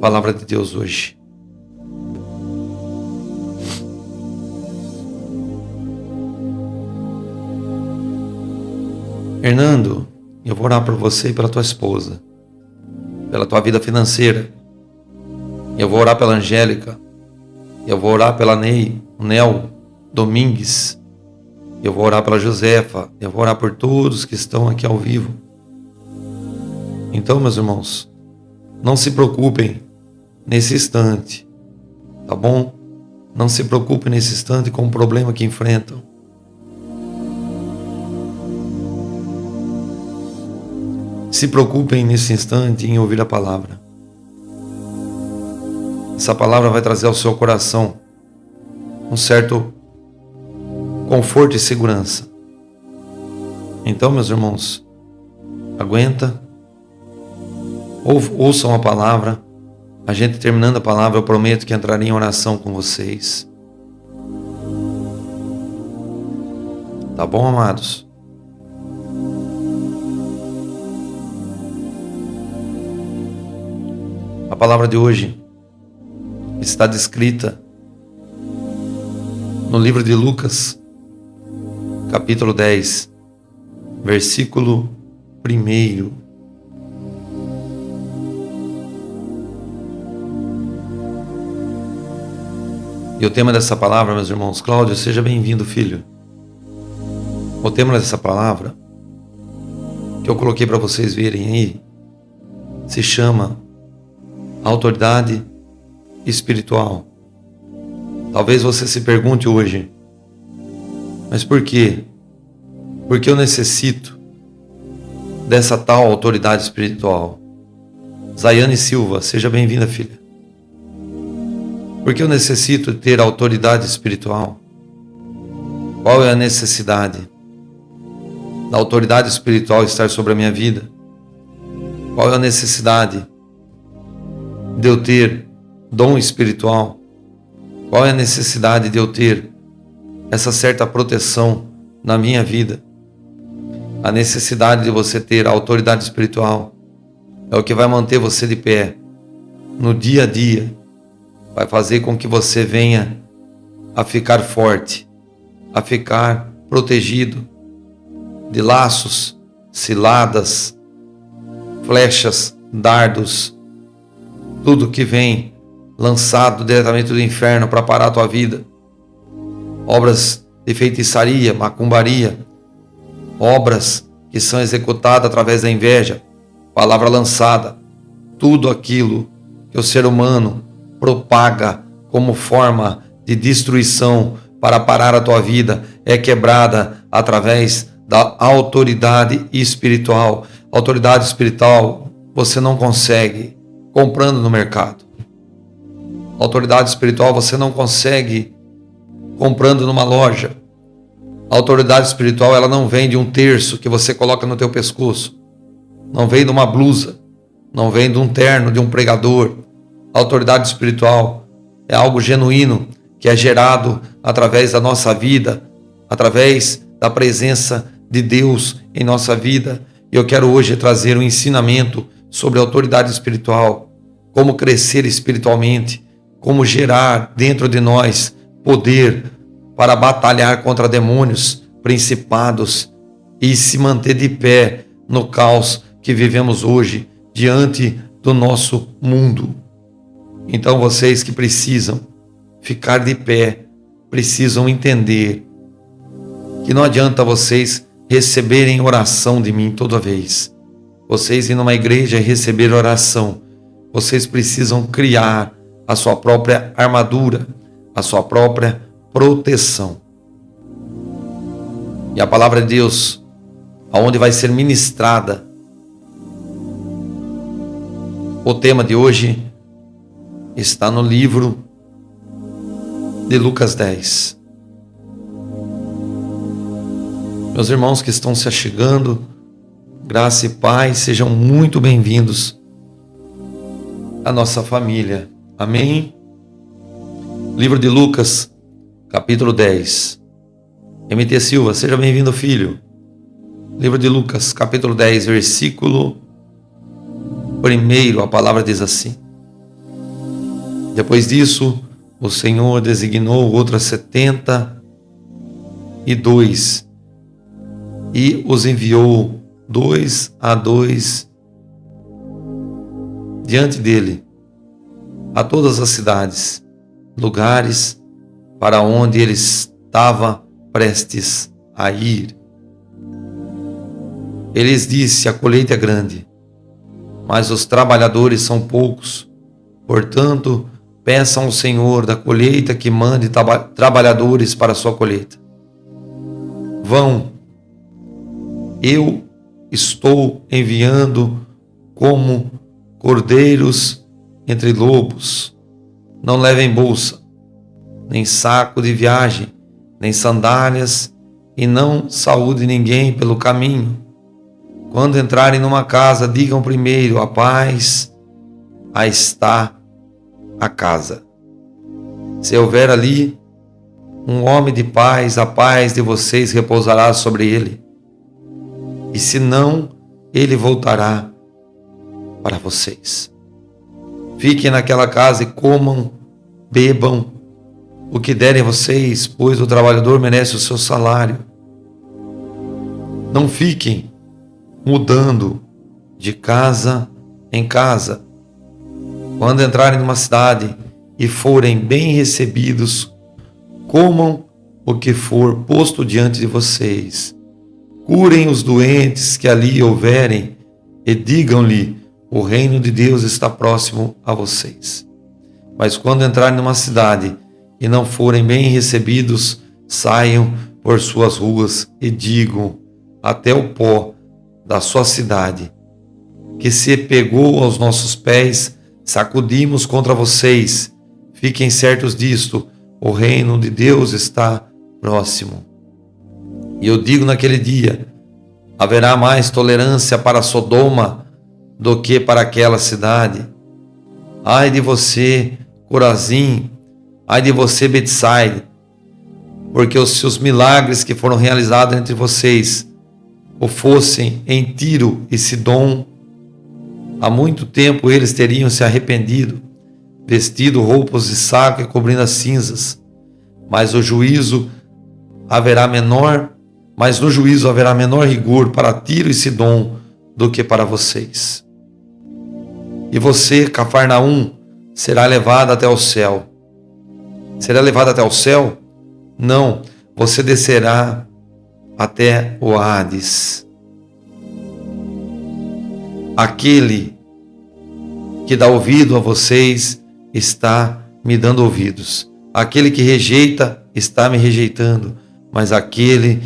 Palavra de Deus hoje. Hernando, eu vou orar por você e pela tua esposa, pela tua vida financeira. Eu vou orar pela Angélica. Eu vou orar pela Nel Domingues. Eu vou orar pela Josefa. Eu vou orar por todos que estão aqui ao vivo. Então, meus irmãos, não se preocupem nesse instante, tá bom? Não se preocupem nesse instante com o problema que enfrentam. Se preocupem nesse instante em ouvir a palavra. Essa palavra vai trazer ao seu coração um certo conforto e segurança. Então, meus irmãos, aguenta, ouçam a palavra. A gente terminando a palavra, eu prometo que entrarei em oração com vocês. Tá bom, amados? A palavra de hoje está descrita no livro de Lucas, capítulo 10, versículo 1. E o tema dessa palavra, meus irmãos, Cláudio, seja bem-vindo, filho. O tema dessa palavra, que eu coloquei para vocês verem aí, se chama autoridade espiritual. Talvez você se pergunte hoje, mas por quê? Porque eu necessito dessa tal autoridade espiritual. Zaiane Silva, seja bem-vinda, filha. Porque eu necessito ter autoridade espiritual. Qual é a necessidade da autoridade espiritual estar sobre a minha vida? Qual é a necessidade de eu ter dom espiritual? Qual é a necessidade de eu ter essa certa proteção na minha vida? A necessidade de você ter a autoridade espiritual é o que vai manter você de pé no dia a dia, vai fazer com que você venha a ficar forte, a ficar protegido de laços, ciladas, flechas, dardos, tudo que vem lançado diretamente do inferno para parar a tua vida. Obras de feitiçaria, macumbaria, obras que são executadas através da inveja, palavra lançada, tudo aquilo que o ser humano propaga como forma de destruição para parar a tua vida é quebrada através da autoridade espiritual. Autoridade espiritual você não consegue comprando no mercado. Autoridade espiritual você não consegue comprando numa loja. A autoridade espiritual ela não vem de um terço que você coloca no teu pescoço. Não vem de uma blusa. Não vem de um terno de um pregador. A autoridade espiritual é algo genuíno que é gerado através da nossa vida, através da presença de Deus em nossa vida. E eu quero hoje trazer um ensinamento sobre a autoridade espiritual, como crescer espiritualmente, como gerar dentro de nós poder para batalhar contra demônios, principados e se manter de pé no caos que vivemos hoje diante do nosso mundo. Então vocês que precisam ficar de pé, precisam entender que não adianta vocês receberem oração de mim toda vez. Vocês ir numa igreja e receber oração, vocês precisam criar a sua própria armadura, a sua própria proteção. E a palavra de Deus, aonde vai ser ministrada, o tema de hoje está no livro de Lucas 10. Meus irmãos que estão se achegando, graça e paz, sejam muito bem-vindos à nossa família. Amém? Livro de Lucas, capítulo 10. MT Silva, seja bem-vindo, filho. Livro de Lucas, capítulo 10, versículo 1, a palavra diz assim: Depois disso, o Senhor designou outras 72 e os enviou 2 a 2 diante dele a todas as cidades, lugares para onde ele estava prestes a ir. Ele lhes disse: a colheita é grande, mas os trabalhadores são poucos. Portanto, peçam ao Senhor da colheita que mande trabalhadores para a sua colheita. Vão, eu estou enviando como cordeiros entre lobos. Não levem bolsa, nem saco de viagem, nem sandálias, e não saúde ninguém pelo caminho. Quando entrarem numa casa, digam primeiro: a paz, a está a casa. Se houver ali um homem de paz, a paz de vocês repousará sobre ele. E se não, ele voltará para vocês. Fiquem naquela casa e comam, bebam o que derem a vocês, pois o trabalhador merece o seu salário. Não fiquem mudando de casa em casa. Quando entrarem numa cidade e forem bem recebidos, comam o que for posto diante de vocês. Curem os doentes que ali houverem e digam-lhe: o reino de Deus está próximo a vocês. Mas quando entrarem numa cidade e não forem bem recebidos, saiam por suas ruas e digam até o pó da sua cidade, que se pegou aos nossos pés, sacudimos contra vocês. Fiquem certos disto: o reino de Deus está próximo. E eu digo naquele dia: haverá mais tolerância para Sodoma do que para aquela cidade. Ai de você, Corazim! Ai de você, Betsaida! Porque os seus milagres que foram realizados entre vocês ou fossem em Tiro e Sidom, há muito tempo eles teriam se arrependido, vestido roupas de saco e cobrindo as cinzas. Mas no juízo haverá menor rigor para Tiro e Sidom do que para vocês. E você, Cafarnaum, será levado até o céu. Será levado até o céu? Não, você descerá até o Hades. Aquele que dá ouvido a vocês está me dando ouvidos. Aquele que rejeita está me rejeitando, mas aquele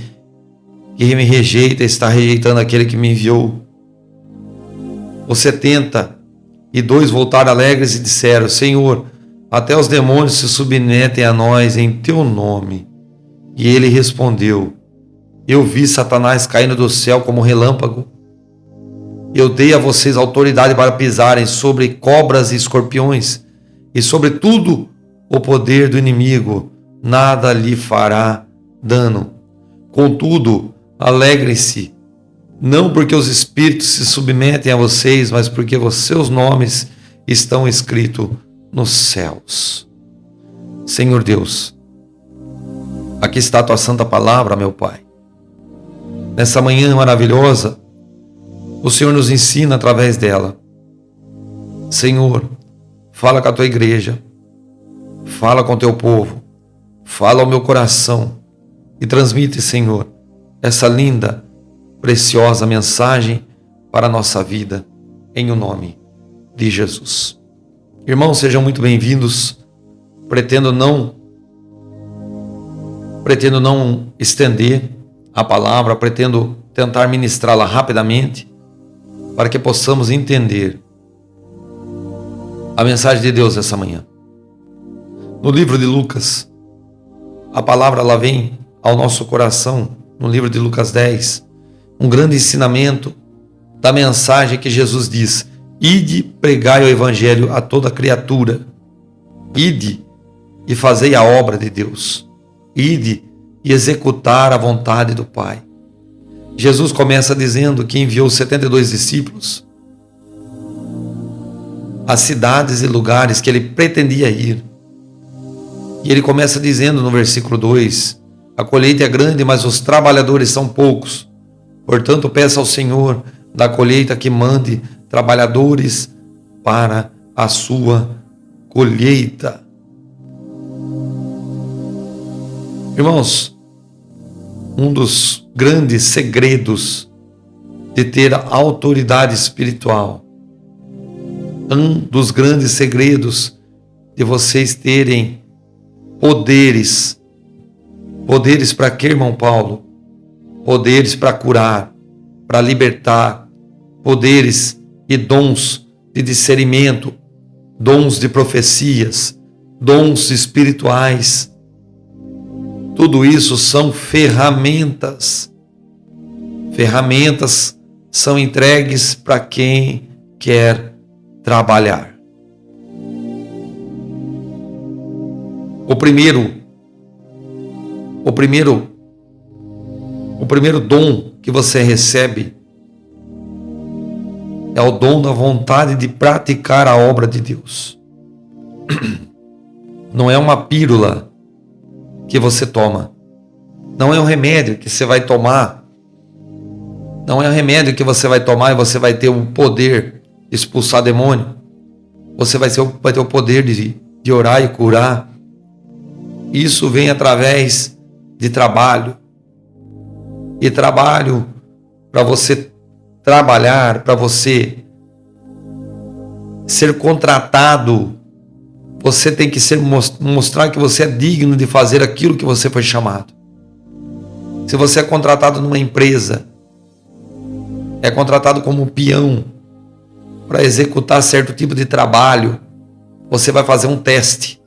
que me rejeita está rejeitando aquele que me enviou. Os 72 voltaram alegres e disseram: Senhor, até os demônios se submetem a nós em teu nome. E ele respondeu: eu vi Satanás caindo do céu como relâmpago. Eu dei a vocês autoridade para pisarem sobre cobras e escorpiões, e sobre tudo o poder do inimigo, nada lhe fará dano. Contudo, alegrem-se, não porque os espíritos se submetem a vocês, mas porque os seus nomes estão escritos nos céus. Senhor Deus, aqui está a tua santa palavra, meu Pai. Nessa manhã maravilhosa, o Senhor nos ensina através dela. Senhor, fala com a tua igreja, fala com o teu povo, fala ao meu coração e transmite, Senhor, essa linda, preciosa mensagem para a nossa vida, em o nome de Jesus. Irmãos, sejam muito bem-vindos. Pretendo não estender a palavra, pretendo tentar ministrá-la rapidamente, para que possamos entender a mensagem de Deus essa manhã. No livro de Lucas, a palavra ela vem ao nosso coração, no livro de Lucas 10, um grande ensinamento da mensagem que Jesus diz: ide, pregai o evangelho a toda criatura. Ide e fazei a obra de Deus. Ide e executar a vontade do Pai. Jesus começa dizendo que enviou 72 discípulos as cidades e lugares que ele pretendia ir. E ele começa dizendo no versículo 2: a colheita é grande, mas os trabalhadores são poucos. Portanto, peça ao Senhor da colheita que mande trabalhadores para a sua colheita. Irmãos, um dos grandes segredos de ter autoridade espiritual, um dos grandes segredos de vocês terem poderes para quê, irmão Paulo? Poderes para curar, para libertar, poderes e dons de discernimento, dons de profecias, dons espirituais. Tudo isso são ferramentas. Ferramentas são entregues para quem quer trabalhar. O primeiro dom que você recebe é o dom da vontade de praticar a obra de Deus. Não é uma pílula que você toma. Não é um remédio que você vai tomar. Não é um remédio que você vai tomar e você vai ter o poder de expulsar demônio. Você vai ter o poder de orar e curar. Isso vem através de trabalho. E trabalho, para você trabalhar, para você ser contratado, você tem que mostrar que você é digno de fazer aquilo que você foi chamado. Se você é contratado numa empresa, é contratado como peão para executar certo tipo de trabalho, você vai fazer um teste.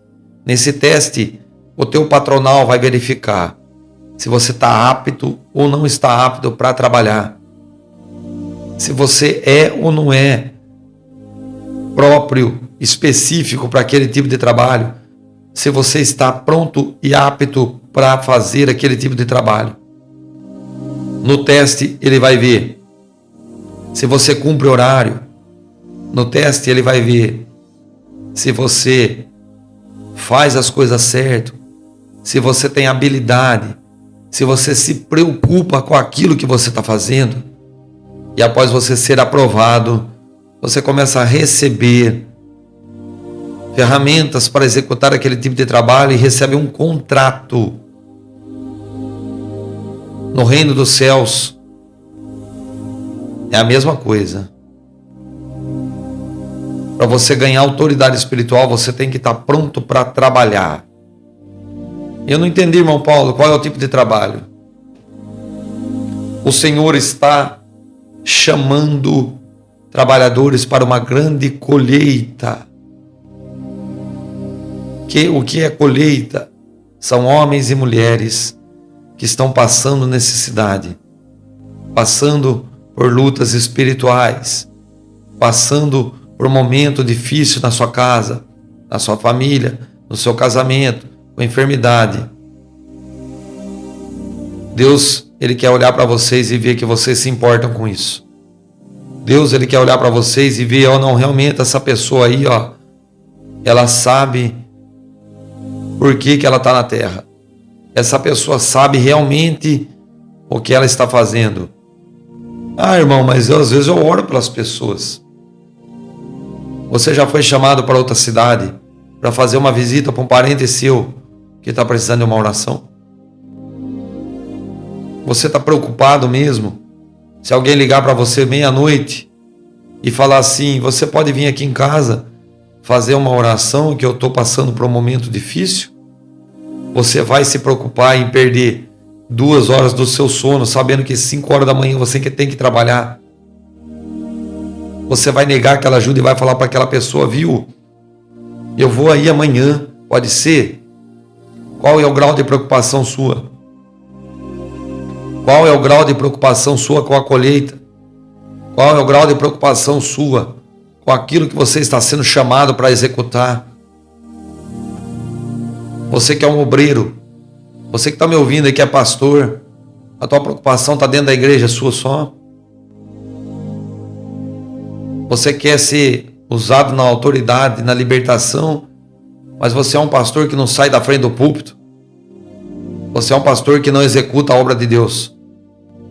Nesse teste, o teu patronal vai verificar se você está apto ou não está apto para trabalhar. Se você é ou não é próprio, específico para aquele tipo de trabalho. Se você está pronto e apto para fazer aquele tipo de trabalho. No teste ele vai ver se você cumpre horário. No teste ele vai ver se você faz as coisas certo, se você tem habilidade, se você se preocupa com aquilo que você está fazendo. E após você ser aprovado, você começa a receber ferramentas para executar aquele tipo de trabalho e recebe um contrato. No reino dos céus é a mesma coisa. Para você ganhar autoridade espiritual, você tem que estar pronto para trabalhar. Eu não entendi, irmão Paulo, qual é o tipo de trabalho? O Senhor está chamando trabalhadores para uma grande colheita. O que é colheita? São homens e mulheres que estão passando necessidade, passando por lutas espirituais, passando por um momento difícil na sua casa, na sua família, no seu casamento, com enfermidade. Deus, Ele quer olhar para vocês e ver que vocês se importam com isso. Deus, Ele quer olhar para vocês e ver, não, realmente essa pessoa aí, ela sabe por que ela está na terra. Essa pessoa sabe realmente o que ela está fazendo. Irmão, mas às vezes eu oro pelas pessoas. Você já foi chamado para outra cidade para fazer uma visita para um parente seu que está precisando de uma oração? Você está preocupado mesmo? Se alguém ligar para você meia-noite e falar assim, você pode vir aqui em casa fazer uma oração que eu estou passando por um momento difícil? Você vai se preocupar em perder 2 horas do seu sono, sabendo que 5 horas da manhã você tem que trabalhar? Você vai negar aquela ajuda e vai falar para aquela pessoa, viu? Eu vou aí amanhã, pode ser? Qual é o grau de preocupação sua? Qual é o grau de preocupação sua com a colheita? Qual é o grau de preocupação sua com aquilo que você está sendo chamado para executar? Você que é um obreiro, você que está me ouvindo aí que é pastor, a tua preocupação está dentro da igreja sua só? Você quer ser usado na autoridade, na libertação, mas você é um pastor que não sai da frente do púlpito. Você é um pastor que não executa a obra de Deus.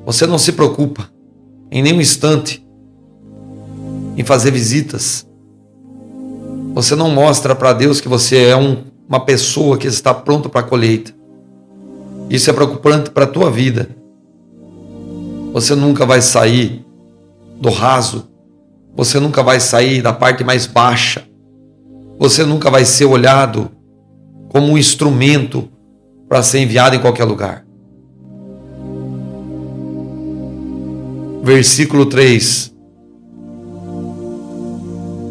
Você não se preocupa em nenhum instante em fazer visitas. Você não mostra para Deus que você é uma pessoa que está pronta para a colheita. Isso é preocupante para a tua vida. Você nunca vai sair do raso. Você nunca vai sair da parte mais baixa. Você nunca vai ser olhado como um instrumento para ser enviado em qualquer lugar. Versículo 3.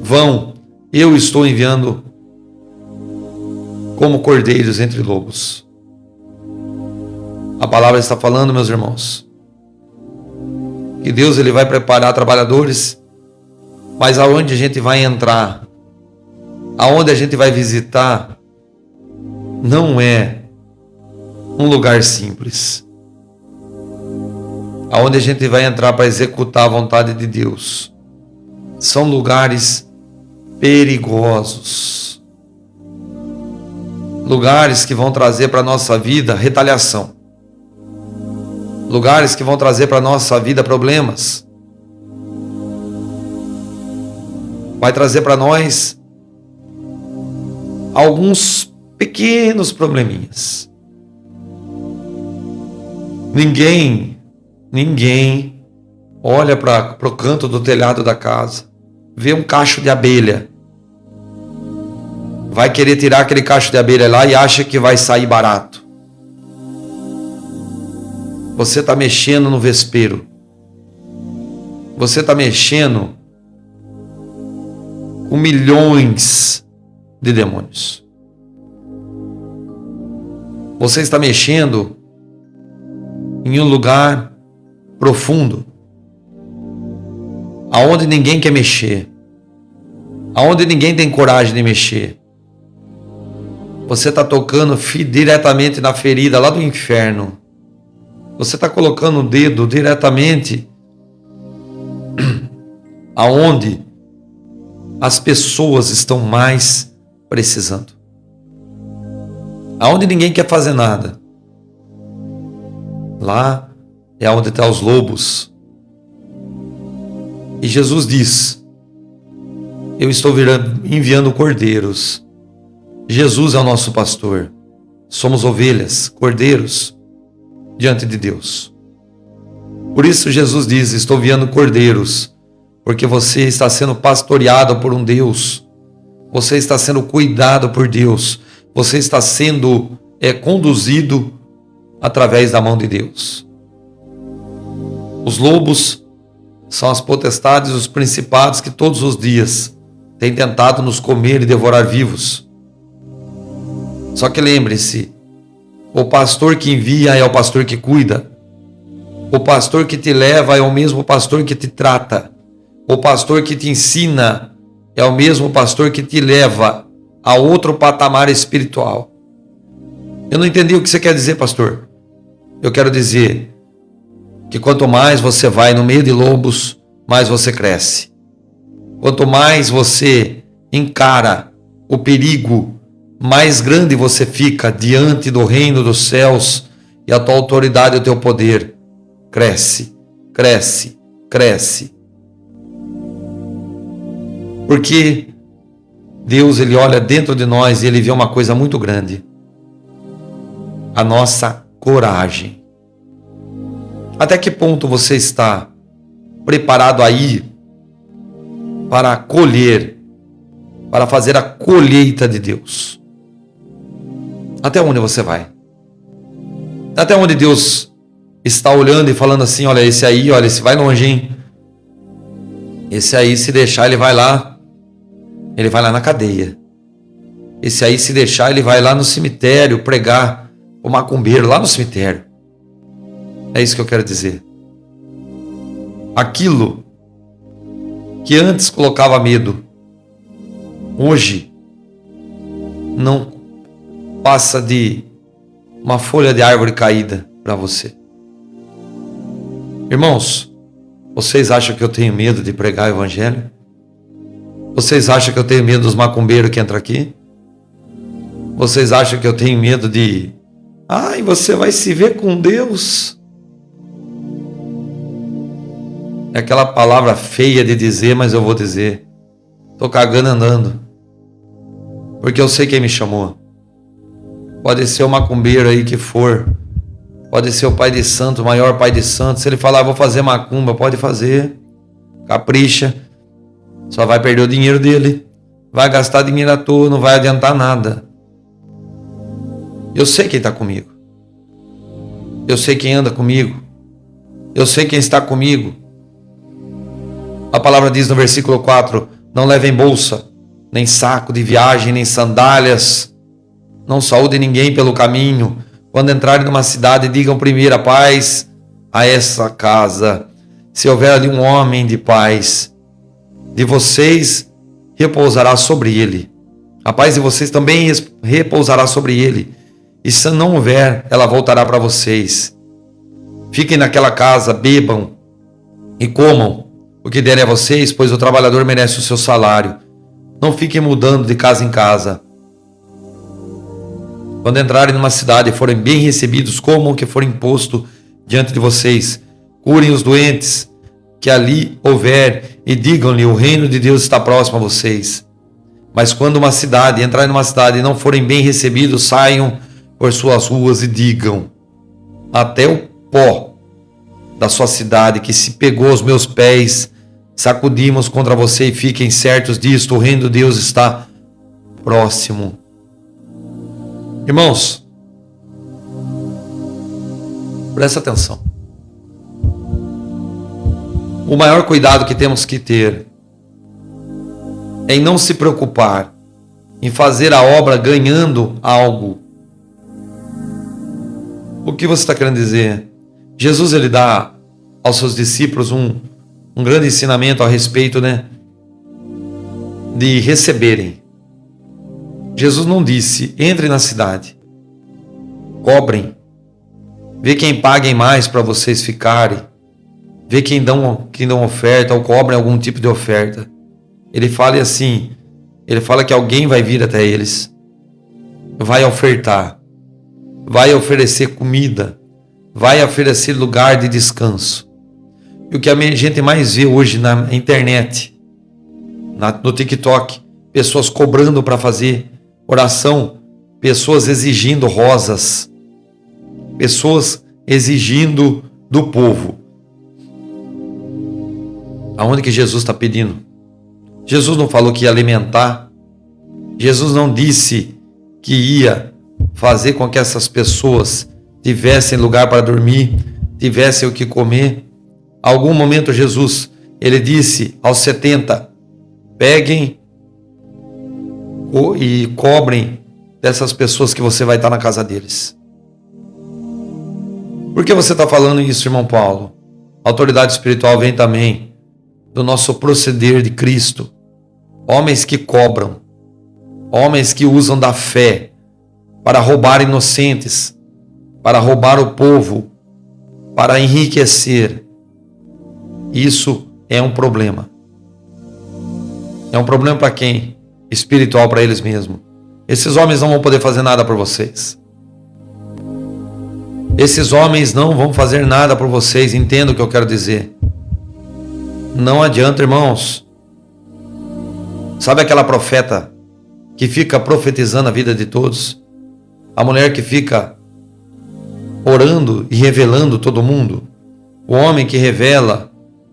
Vão, eu estou enviando como cordeiros entre lobos. A palavra está falando, meus irmãos, que Deus ele vai preparar trabalhadores, mas aonde a gente vai entrar, aonde a gente vai visitar, não é um lugar simples. Aonde a gente vai entrar para executar a vontade de Deus, são lugares perigosos. Lugares que vão trazer para a nossa vida retaliação. Lugares que vão trazer para a nossa vida problemas. Vai trazer para nós alguns pequenos probleminhas. Ninguém olha para o canto do telhado da casa, vê um cacho de abelha, vai querer tirar aquele cacho de abelha lá e acha que vai sair barato. Você está mexendo no vespeiro. Você está mexendo com milhões de demônios. Você está mexendo em um lugar profundo, aonde ninguém quer mexer, aonde ninguém tem coragem de mexer. Você está tocando diretamente na ferida lá do inferno. Você está colocando o dedo diretamente aonde as pessoas estão mais precisando, aonde ninguém quer fazer nada. Lá é onde estão os lobos. E Jesus diz: eu estou enviando cordeiros. Jesus é o nosso pastor. Somos ovelhas, cordeiros diante de Deus. Por isso Jesus diz: estou enviando cordeiros, porque você está sendo pastoreado por um Deus. Você está sendo cuidado por Deus. Você está sendo conduzido através da mão de Deus. Os lobos são as potestades, os principados que todos os dias têm tentado nos comer e devorar vivos. Só que lembre-se, o pastor que envia é o pastor que cuida. O pastor que te leva é o mesmo pastor que te trata. O pastor que te ensina é o mesmo pastor que te leva a outro patamar espiritual. Eu não entendi o que você quer dizer, pastor. Eu quero dizer que quanto mais você vai no meio de lobos, mais você cresce. Quanto mais você encara o perigo, mais grande você fica diante do reino dos céus e a tua autoridade e o teu poder cresce, cresce, cresce. Porque Deus ele olha dentro de nós e ele vê uma coisa muito grande: a nossa coragem. Até que ponto você está preparado a ir para colher, para fazer a colheita de Deus? Até onde você vai? Até onde Deus está olhando e falando assim: olha, esse aí, olha, esse vai longe, hein? Esse aí, se deixar, ele vai lá na cadeia. Esse aí, se deixar, ele vai lá no cemitério pregar o macumbeiro lá no cemitério. É isso que eu quero dizer. Aquilo que antes colocava medo, hoje não passa de uma folha de árvore caída para você. Irmãos, vocês acham que eu tenho medo de pregar o evangelho? Vocês acham que eu tenho medo dos macumbeiros que entram aqui? Vocês acham que eu tenho medo de... Ai, você vai se ver com Deus? É aquela palavra feia de dizer, mas eu vou dizer. Tô cagando andando. Porque eu sei quem me chamou. Pode ser o macumbeiro aí que for. Pode ser o pai de santo, o maior pai de santo. Se ele falar, vou fazer macumba, pode fazer. Capricha. Só vai perder o dinheiro dele. Vai gastar dinheiro à toa, não vai adiantar nada. Eu sei quem está comigo. Eu sei quem anda comigo. Eu sei quem está comigo. A palavra diz no versículo 4, não levem bolsa, nem saco de viagem, nem sandálias. Não saúdem ninguém pelo caminho. Quando entrarem numa cidade, digam primeiro a paz a essa casa. Se houver ali um homem de paz, de vocês repousará sobre ele. A paz de vocês também repousará sobre ele. E se não houver, ela voltará para vocês. Fiquem naquela casa, bebam e comam o que derem a vocês, pois o trabalhador merece o seu salário. Não fiquem mudando de casa em casa. Quando entrarem numa cidade e forem bem recebidos, comam o que for imposto diante de vocês. Curem os doentes que ali houver e digam-lhe, o reino de Deus está próximo a vocês. Mas quando entrarem numa cidade e não forem bem recebidos, saiam por suas ruas e digam, até o pó da sua cidade que se pegou aos meus pés, sacudimos contra você, e fiquem certos disto, o reino de Deus está próximo. Irmãos, presta atenção. O maior cuidado que temos que ter é em não se preocupar em fazer a obra ganhando algo. O que você está querendo dizer? Jesus, ele dá aos seus discípulos um grande ensinamento a respeito, de receberem. Jesus não disse, entre na cidade, cobrem, vê quem paguem mais para vocês ficarem, vê quem dão oferta ou cobrem algum tipo de oferta. Ele fala assim, ele fala que alguém vai vir até eles, vai ofertar, vai oferecer comida, vai oferecer lugar de descanso. E o que a gente mais vê hoje na internet, no TikTok, pessoas cobrando para fazer oração, pessoas exigindo rosas, pessoas exigindo do povo. Aonde que Jesus está pedindo? Jesus não falou que ia alimentar. Jesus não disse que ia fazer com que essas pessoas tivessem lugar para dormir, tivessem o que comer. Algum momento Jesus, ele disse aos 70, peguem e cobrem dessas pessoas que você vai estar na casa deles. Por que você está falando isso, irmão Paulo? A autoridade espiritual vem também do nosso proceder de Cristo. Homens que cobram, homens que usam da fé para roubar inocentes, para roubar o povo, para enriquecer. Isso é um problema. É um problema para quem? Espiritual, para eles mesmos. Esses homens não vão poder fazer nada por vocês. Esses homens não vão fazer nada por vocês. Entenda o que eu quero dizer. Não adianta, irmãos. Sabe aquela profeta que fica profetizando a vida de todos? A mulher que fica orando e revelando todo mundo? O homem que revela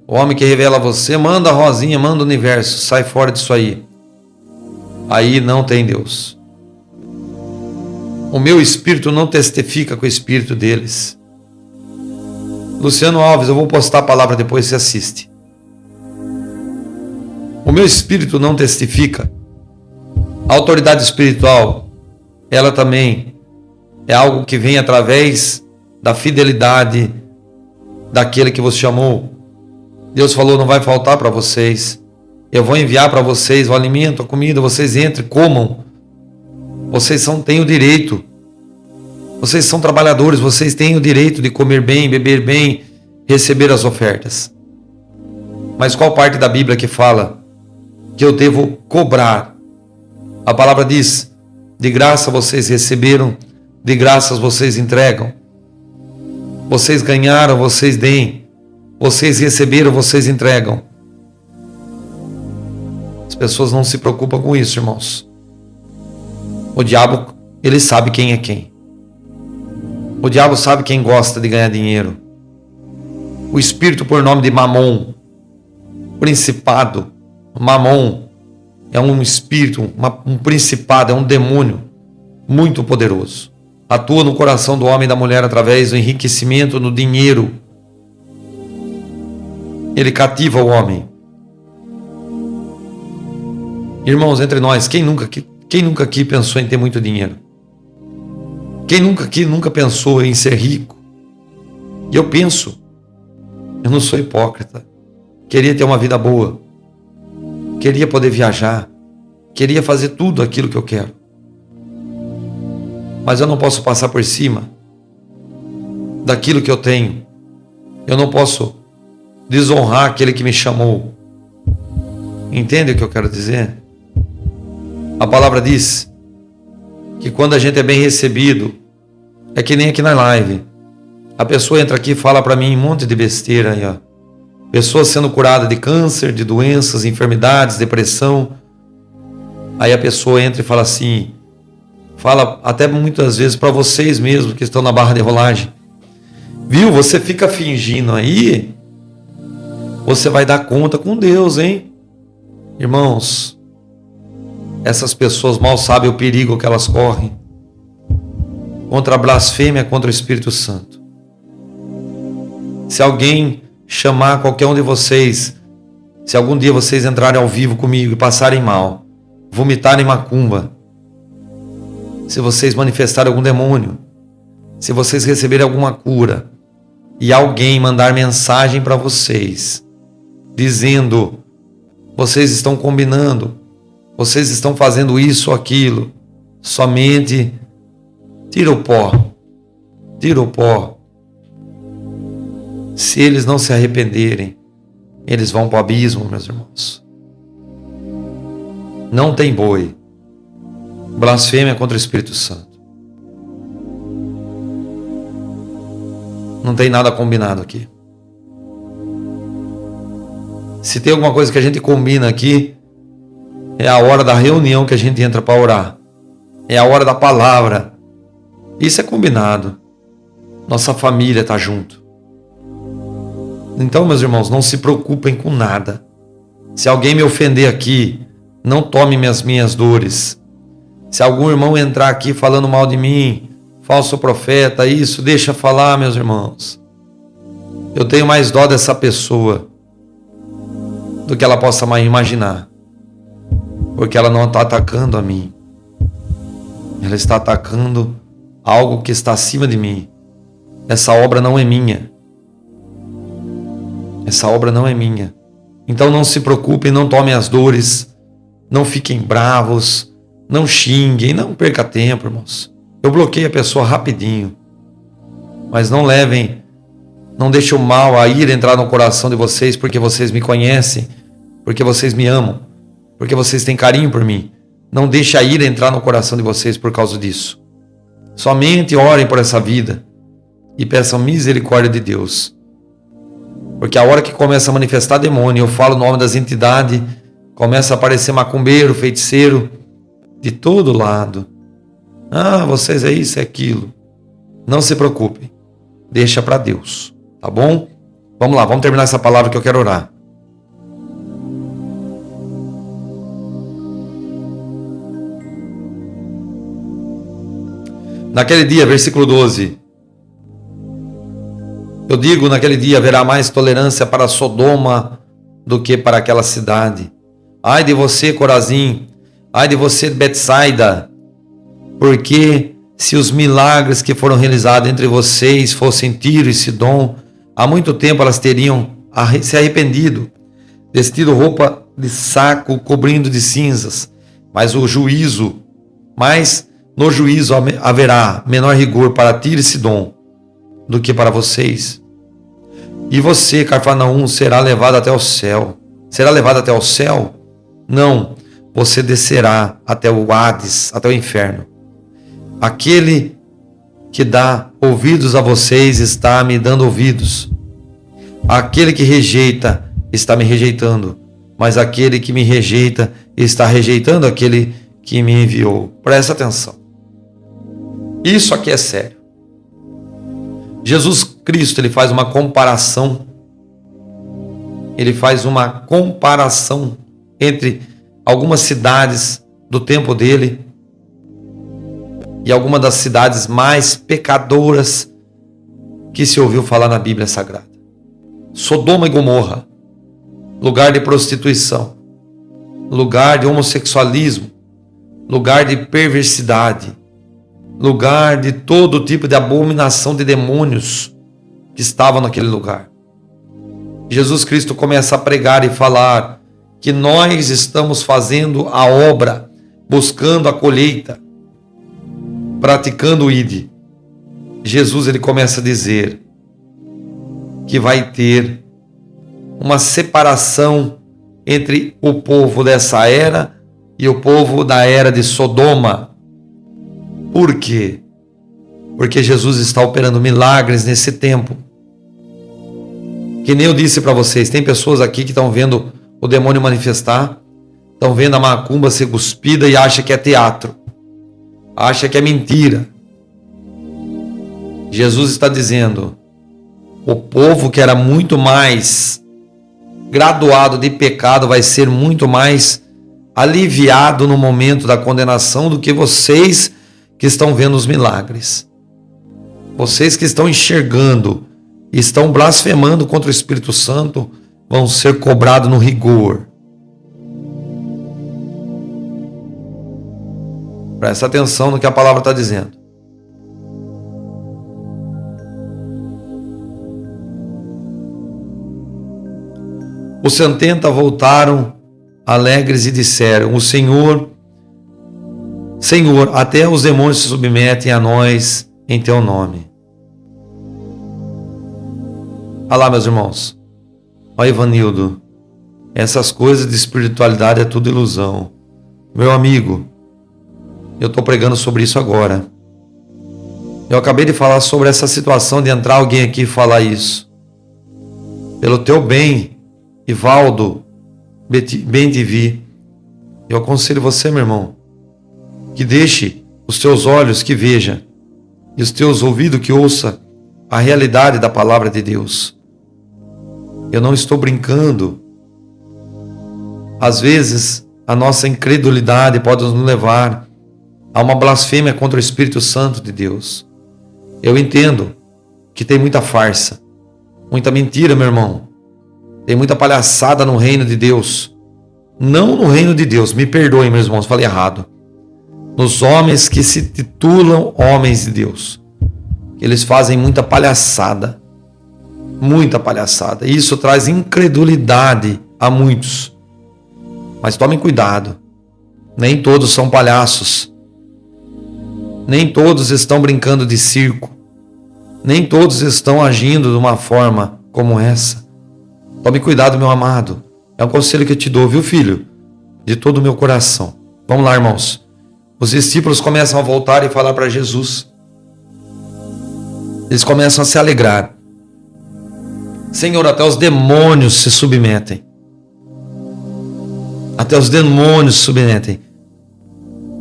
a você, manda a rosinha, manda o universo, sai fora disso aí. Aí não tem Deus. O meu espírito não testifica com o espírito deles. Luciano Alves, eu vou postar a palavra depois, você assiste. O meu espírito não testifica. A autoridade espiritual, ela também é algo que vem através da fidelidade daquele que você chamou. Deus falou, não vai faltar para vocês. Eu vou enviar para vocês o alimento, a comida, vocês entrem, comam. Vocês têm o direito. Vocês são trabalhadores, vocês têm o direito de comer bem, beber bem, receber as ofertas. Mas qual parte da Bíblia que fala que eu devo cobrar. A palavra diz: de graça vocês receberam, de graças vocês entregam. Vocês ganharam, vocês deem. Vocês receberam, vocês entregam. As pessoas não se preocupam com isso, irmãos. O diabo, ele sabe quem é quem. O diabo sabe quem gosta de ganhar dinheiro. O espírito por nome de Mamon, principado, Mamon, é um espírito, um principado, é um demônio muito poderoso. Atua no coração do homem e da mulher através do enriquecimento no dinheiro. Ele cativa o homem. Irmãos, entre nós, quem nunca aqui pensou em ter muito dinheiro? Quem nunca pensou em ser rico? E eu penso, eu não sou hipócrita. Queria ter uma vida boa. Queria poder viajar. Queria fazer tudo aquilo que eu quero. Mas eu não posso passar por cima daquilo que eu tenho. Eu não posso desonrar aquele que me chamou. Entende o que eu quero dizer? A palavra diz que quando a gente é bem recebido, é que nem aqui na live. A pessoa entra aqui e fala para mim um monte de besteira aí, ó. Pessoas sendo curadas de câncer, de doenças, enfermidades, depressão. Aí a pessoa entra e fala assim, fala até muitas vezes para vocês mesmos que estão na barra de rolagem: viu, você fica fingindo aí, você vai dar conta com Deus, hein? Irmãos, essas pessoas mal sabem o perigo que elas correm contra a blasfêmia contra o Espírito Santo. Se alguém chamar qualquer um de vocês, se algum dia vocês entrarem ao vivo comigo e passarem mal, vomitarem macumba, se vocês manifestarem algum demônio, se vocês receberem alguma cura, e alguém mandar mensagem para vocês, dizendo: vocês estão combinando, vocês estão fazendo isso ou aquilo, somente tira o pó. Tira o pó. Se eles não se arrependerem, eles vão para o abismo, meus irmãos. Não tem boi. Blasfêmia contra o Espírito Santo. Não tem nada combinado aqui. Se tem alguma coisa que a gente combina aqui, é a hora da reunião que a gente entra para orar. É a hora da palavra. Isso é combinado. Nossa família está junto. Então, meus irmãos, não se preocupem com nada. Se alguém me ofender aqui, não tome as minhas dores. Se algum irmão entrar aqui falando mal de mim, falso profeta, isso, deixa falar, meus irmãos. Eu tenho mais dó dessa pessoa do que ela possa imaginar. Porque ela não está atacando a mim. Ela está atacando algo que está acima de mim. Essa obra não é minha. Essa obra não é minha. Então não se preocupem, não tomem as dores, não fiquem bravos, não xinguem, não perca tempo, irmãos. Eu bloqueio a pessoa rapidinho. Mas não levem, não deixem o mal, a ira entrar no coração de vocês, porque vocês me conhecem, porque vocês me amam, porque vocês têm carinho por mim. Não deixe a ira entrar no coração de vocês por causa disso. Somente orem por essa vida e peçam misericórdia de Deus. Porque a hora que começa a manifestar demônio, eu falo o nome das entidades, começa a aparecer macumbeiro, feiticeiro, de todo lado. Ah, vocês é isso, é aquilo. Não se preocupem. Deixa para Deus, tá bom? Vamos lá, vamos terminar essa palavra que eu quero orar. Naquele dia, versículo 12. Eu digo, naquele dia haverá mais tolerância para Sodoma do que para aquela cidade. Ai de você, Corazim, ai de você, Betsaida, porque se os milagres que foram realizados entre vocês fossem Tiro e Sidom, há muito tempo elas teriam se arrependido, vestido roupa de saco, cobrindo de cinzas. Mas no juízo haverá menor rigor para Tiro e Sidom do que para vocês. E você, Cafarnaum, será levado até o céu. Será levado até o céu? Não, você descerá até o Hades, até o inferno. Aquele que dá ouvidos a vocês está me dando ouvidos. Aquele que rejeita está me rejeitando, mas aquele que me rejeita está rejeitando aquele que me enviou. Presta atenção. Isso aqui é sério. Jesus Cristo, ele faz uma comparação. Ele faz uma comparação entre algumas cidades do tempo dele e algumas das cidades mais pecadoras que se ouviu falar na Bíblia Sagrada. Sodoma e Gomorra, lugar de prostituição, lugar de homossexualismo, lugar de perversidade, lugar de todo tipo de abominação de demônios que estavam naquele lugar. Jesus Cristo começa a pregar e falar que nós estamos fazendo a obra, buscando a colheita, praticando o ID. Jesus, ele começa a dizer que vai ter uma separação entre o povo dessa era e o povo da era de Sodoma. Por quê? Porque Jesus está operando milagres nesse tempo. Que nem eu disse para vocês, tem pessoas aqui que estão vendo o demônio manifestar, estão vendo a macumba ser cuspida e acham que é teatro, acham que é mentira. Jesus está dizendo, o povo que era muito mais graduado de pecado vai ser muito mais aliviado no momento da condenação do que vocês que estão vendo os milagres. Vocês que estão enxergando, estão blasfemando contra o Espírito Santo, vão ser cobrados no rigor. Presta atenção no que a palavra está dizendo. Os 70 voltaram alegres e disseram, o Senhor, até os demônios se submetem a nós em teu nome. Olha lá, meus irmãos. Olha, Ivanildo, essas coisas de espiritualidade é tudo ilusão. Meu amigo, eu estou pregando sobre isso agora. Eu acabei de falar sobre essa situação de entrar alguém aqui e falar isso. Pelo teu bem, Ivaldo, bem de vir, eu aconselho você, meu irmão, que deixe os teus olhos que veja e os teus ouvidos que ouça a realidade da palavra de Deus. Eu não estou brincando. Às vezes, a nossa incredulidade pode nos levar a uma blasfêmia contra o Espírito Santo de Deus. Eu entendo que tem muita farsa, muita mentira, meu irmão. Tem muita palhaçada no reino de Deus. Não no reino de Deus, me perdoem, meus irmãos, falei errado. Nos homens que se titulam homens de Deus. Eles fazem muita palhaçada. Muita palhaçada. E isso traz incredulidade a muitos. Mas tomem cuidado. Nem todos são palhaços. Nem todos estão brincando de circo. Nem todos estão agindo de uma forma como essa. Tome cuidado, meu amado. É um conselho que eu te dou, viu, filho? De todo o meu coração. Vamos lá, irmãos. Os discípulos começam a voltar e falar para Jesus. Eles começam a se alegrar. Senhor, até os demônios se submetem. Até os demônios se submetem.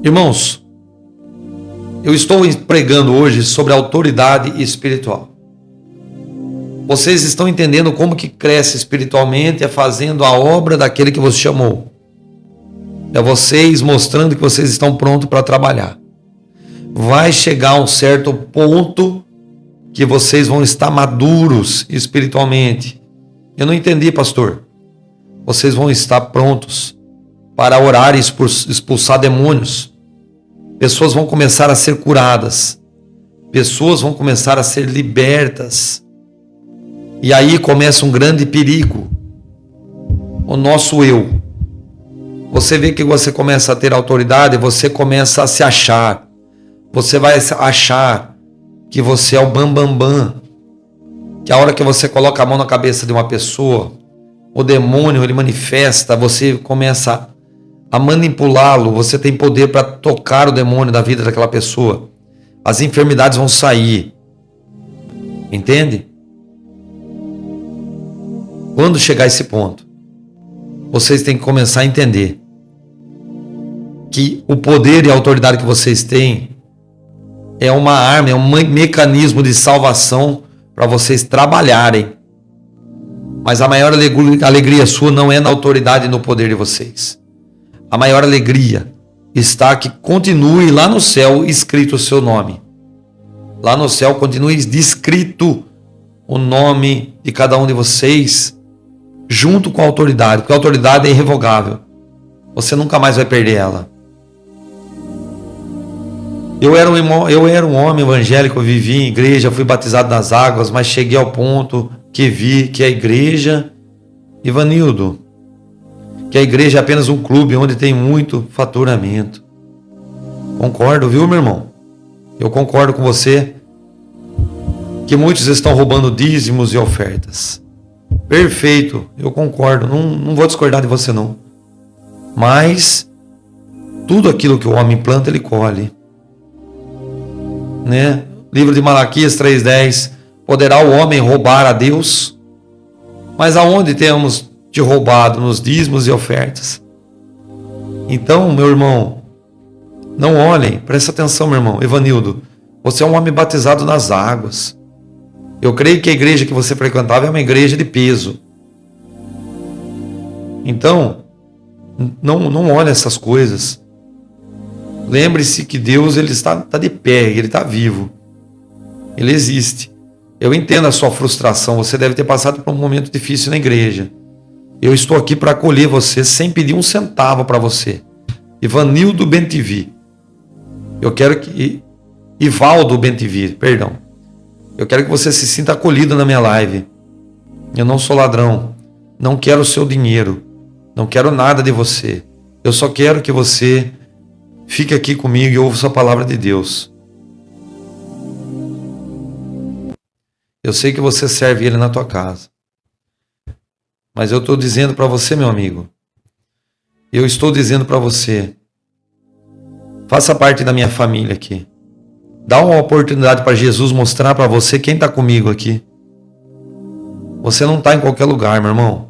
Irmãos, eu estou pregando hoje sobre autoridade espiritual. Vocês estão entendendo como que cresce espiritualmente é fazendo a obra daquele que vos chamou. É vocês mostrando que vocês estão prontos para trabalhar. Vai chegar a um certo ponto que vocês vão estar maduros espiritualmente. Eu não entendi, pastor. Vocês vão estar prontos para orar e expulsar demônios. Pessoas vão começar a ser curadas. Pessoas vão começar a ser libertas. E aí começa um grande perigo. O nosso eu. Você vê que você começa a ter autoridade, você começa a se achar. Você vai achar que você é o bambambam. Que a hora que você coloca a mão na cabeça de uma pessoa, o demônio ele manifesta, você começa a manipulá-lo, você tem poder para tocar o demônio da vida daquela pessoa. As enfermidades vão sair. Entende? Quando chegar a esse ponto, vocês têm que começar a entender que o poder e a autoridade que vocês têm é uma arma, é um mecanismo de salvação para vocês trabalharem. Mas a maior alegria sua não é na autoridade e no poder de vocês. A maior alegria está que continue lá no céu escrito o seu nome. Lá no céu continue descrito o nome de cada um de vocês junto com a autoridade, porque a autoridade é irrevogável. Você nunca mais vai perder ela. Eu era um homem evangélico, eu vivi em igreja, fui batizado nas águas, mas cheguei ao ponto que vi que a igreja, Ivanildo, que a igreja é apenas um clube onde tem muito faturamento. Concordo, viu, meu irmão? Eu concordo com você que muitos estão roubando dízimos e ofertas. Perfeito, eu concordo, não vou discordar de você não. Mas tudo aquilo que o homem planta, ele colhe. Né? Livro de Malaquias 3:10, poderá o homem roubar a Deus? Mas aonde temos te roubado? Nos dízimos e ofertas. Então, meu irmão, não olhem, presta atenção, meu irmão. Evanildo, você é um homem batizado nas águas. Eu creio que a igreja que você frequentava é uma igreja de peso. Então, não olhe essas coisas. Lembre-se que Deus ele está de pé, Ele está vivo. Ele existe. Eu entendo a sua frustração. Você deve ter passado por um momento difícil na igreja. Eu estou aqui para acolher você sem pedir um centavo para você. Ivanildo Bentivi. Eu quero que... Ivaldo Bentivi, perdão. Eu quero que você se sinta acolhido na minha live. Eu não sou ladrão. Não quero o seu dinheiro. Não quero nada de você. Eu só quero que você fique aqui comigo e ouça a palavra de Deus. Eu sei que você serve Ele na tua casa. Mas eu estou dizendo para você, meu amigo. Eu estou dizendo para você. Faça parte da minha família aqui. Dá uma oportunidade para Jesus mostrar para você quem está comigo aqui. Você não está em qualquer lugar, meu irmão.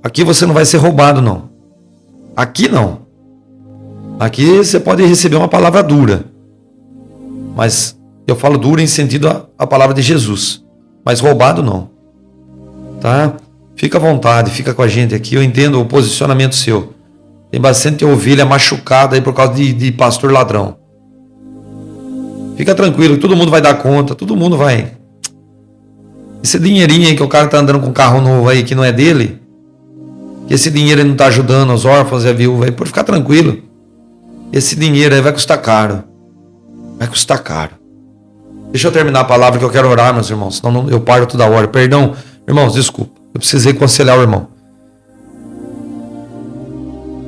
Aqui você não vai ser roubado, não. Aqui não. Aqui você pode receber uma palavra dura. Mas eu falo dura em sentido a palavra de Jesus. Mas roubado não. Tá? Fica à vontade, fica com a gente aqui. Eu entendo o posicionamento seu. Tem bastante ovelha machucada aí por causa de pastor ladrão. Fica tranquilo, todo mundo vai dar conta, todo mundo vai. Esse dinheirinho aí que o cara tá andando com um carro novo aí que não é dele, que esse dinheiro ele não tá ajudando os órfãos e a viúva aí, pode ficar tranquilo. Esse dinheiro aí vai custar caro. Vai custar caro. Deixa eu terminar a palavra que eu quero orar, meus irmãos, senão eu paro toda hora. Perdão, irmãos, desculpa. Eu precisei aconselhar o irmão.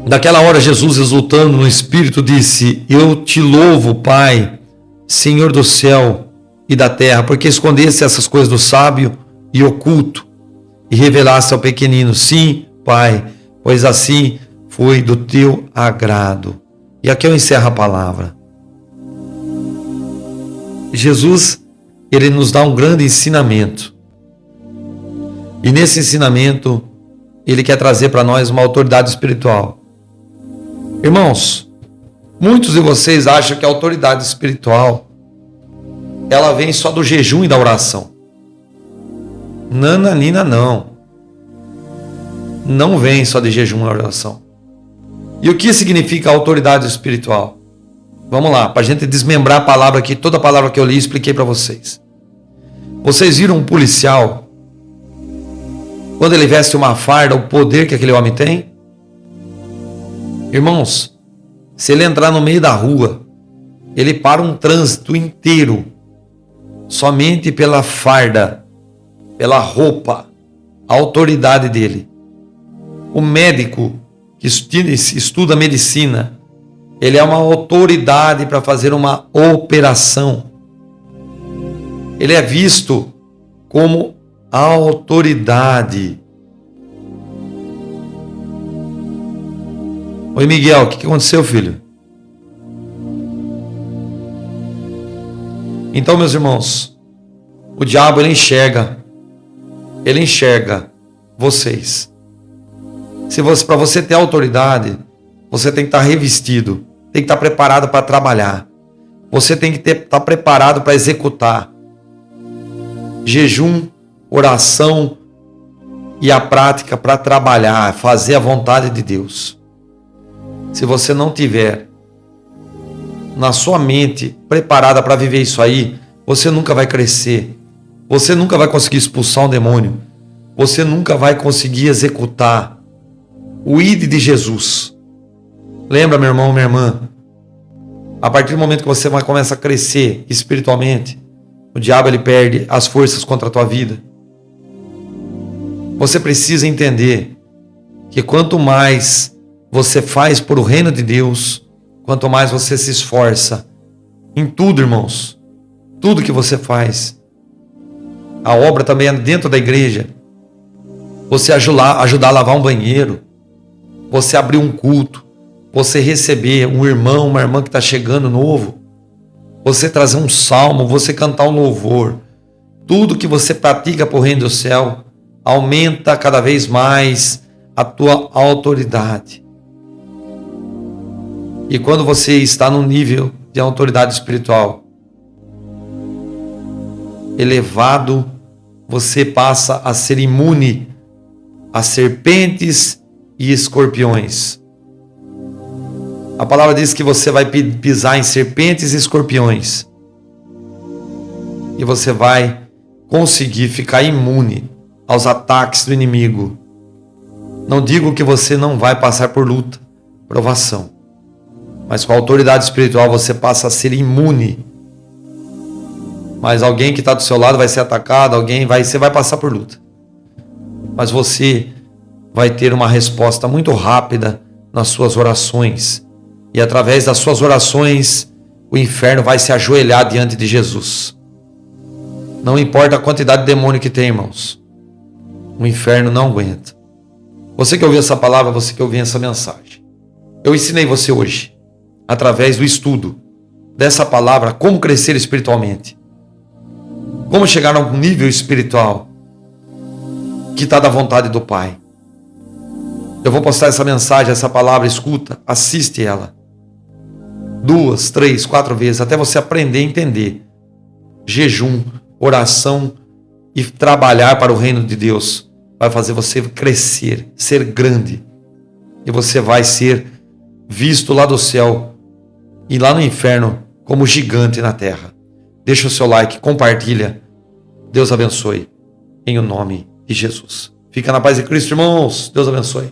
Naquela hora, Jesus, exultando no Espírito, disse: Eu te louvo, Pai, Senhor do céu e da terra, porque escondeste essas coisas do sábio e oculto, e revelaste ao pequenino. Sim, Pai, pois assim foi do teu agrado. E aqui eu encerro a palavra. Jesus, ele nos dá um grande ensinamento. E nesse ensinamento, ele quer trazer para nós uma autoridade espiritual. Irmãos, muitos de vocês acham que a autoridade espiritual ela vem só do jejum e da oração. Nananina, não. Não vem só de jejum e oração. E o que significa autoridade espiritual? Vamos lá, para a gente desmembrar a palavra aqui, toda a palavra que eu li, expliquei para vocês. Vocês viram um policial, quando ele veste uma farda, o poder que aquele homem tem? Irmãos, se ele entrar no meio da rua, ele para um trânsito inteiro, somente pela farda, pela roupa, a autoridade dele. O médico que estuda medicina, ele é uma autoridade para fazer uma operação. Ele é visto como autoridade. Oi, Miguel, o que aconteceu, filho? Então, meus irmãos, o diabo ele enxerga vocês. Para você ter autoridade, você tem que estar revestido, tem que estar preparado para trabalhar. Você tem que estar preparado para executar. Jejum, oração e a prática para trabalhar, fazer a vontade de Deus. Se você não tiver na sua mente preparada para viver isso aí, você nunca vai crescer. Você nunca vai conseguir expulsar um demônio. Você nunca vai conseguir executar o ID de Jesus. Lembra, meu irmão, minha irmã? A partir do momento que você começa a crescer espiritualmente, o diabo ele perde as forças contra a tua vida. Você precisa entender que quanto mais você faz por o reino de Deus, quanto mais você se esforça em tudo, irmãos, tudo que você faz. A obra também é dentro da igreja. Você ajudar a lavar um banheiro, você abrir um culto, você receber um irmão, uma irmã que está chegando novo, você trazer um salmo, você cantar um louvor, tudo que você pratica por reino do céu, aumenta cada vez mais a tua autoridade. E quando você está num nível de autoridade espiritual elevado, você passa a ser imune a serpentes e escorpiões. A palavra diz que você vai pisar em serpentes e escorpiões. E você vai conseguir ficar imune aos ataques do inimigo. Não digo que você não vai passar por luta, provação. Mas com a autoridade espiritual você passa a ser imune. Mas alguém que está do seu lado vai ser atacado, você vai passar por luta. Mas você vai ter uma resposta muito rápida nas suas orações. E através das suas orações, o inferno vai se ajoelhar diante de Jesus. Não importa a quantidade de demônio que tem, irmãos. O inferno não aguenta. Você que ouviu essa palavra, você que ouviu essa mensagem. Eu ensinei você hoje, através do estudo dessa palavra, como crescer espiritualmente. Como chegar a um nível espiritual que está da vontade do Pai. Eu vou postar essa mensagem, essa palavra, escuta, assiste ela. 2, 3, 4 vezes, até você aprender a entender. Jejum, oração e trabalhar para o reino de Deus vai fazer você crescer, ser grande. E você vai ser visto lá do céu e lá no inferno como gigante na terra. Deixa o seu like, compartilha. Deus abençoe. Em o nome de Jesus. Fica na paz de Cristo, irmãos. Deus abençoe.